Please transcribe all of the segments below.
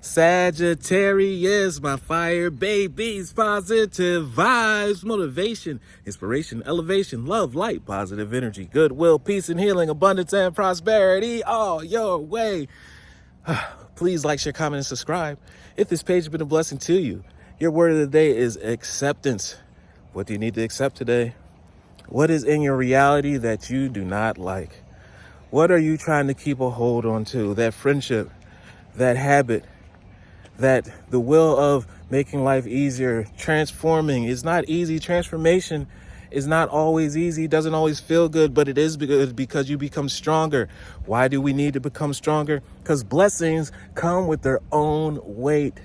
Sagittarius, my fire babies, positive vibes, motivation, inspiration, elevation, love, light, positive energy, goodwill, peace and healing, abundance and prosperity all your way. Please like, share, comment, and subscribe. If this page has been a blessing to you, your word of the day is acceptance. What do you need to accept today? What is in your reality that you do not like? What are you trying to keep a hold on to? That friendship, that habit, that the will of making life easier, transforming is not easy. Transformation is not always easy. It doesn't always feel good, but it is good because you become stronger. Why do we need to become stronger? Because blessings come with their own weight,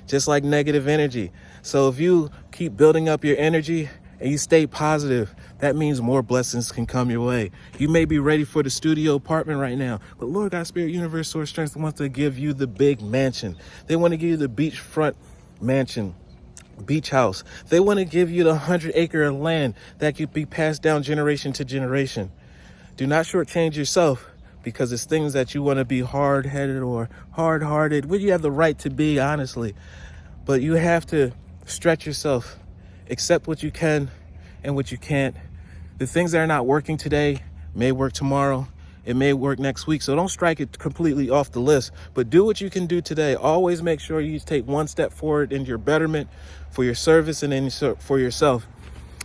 just like negative energy. So if you keep building up your energy and you stay positive, that means more blessings can come your way. You may be ready for the studio apartment right now, but Lord God, Spirit, Universe, Source, Strength wants to give you the big mansion. They want to give you the beachfront mansion, beach house. They want to give you the 100-acre land that could be passed down generation to generation. Do not shortchange yourself because it's things that you want to be hard-headed or hard-hearted. Well, you have the right to be, honestly, but you have to stretch yourself. Accept what you can and what you can't. The things that are not working today may work tomorrow. It may work next week. So don't strike it completely off the list, but do what you can do today. Always make sure you take one step forward in your betterment for your service and then for yourself.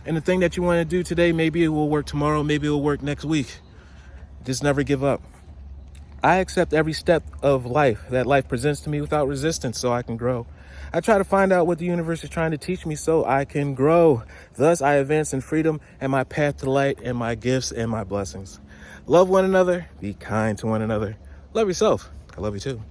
And the thing that you want to do today, maybe it will work tomorrow. Maybe it will work next week. Just never give up. I accept every step of life that life presents to me without resistance so I can grow. I try to find out what the universe is trying to teach me so I can grow. Thus, I advance in freedom and my path to light and my gifts and my blessings. Love one another. Be kind to one another. Love yourself. I love you too.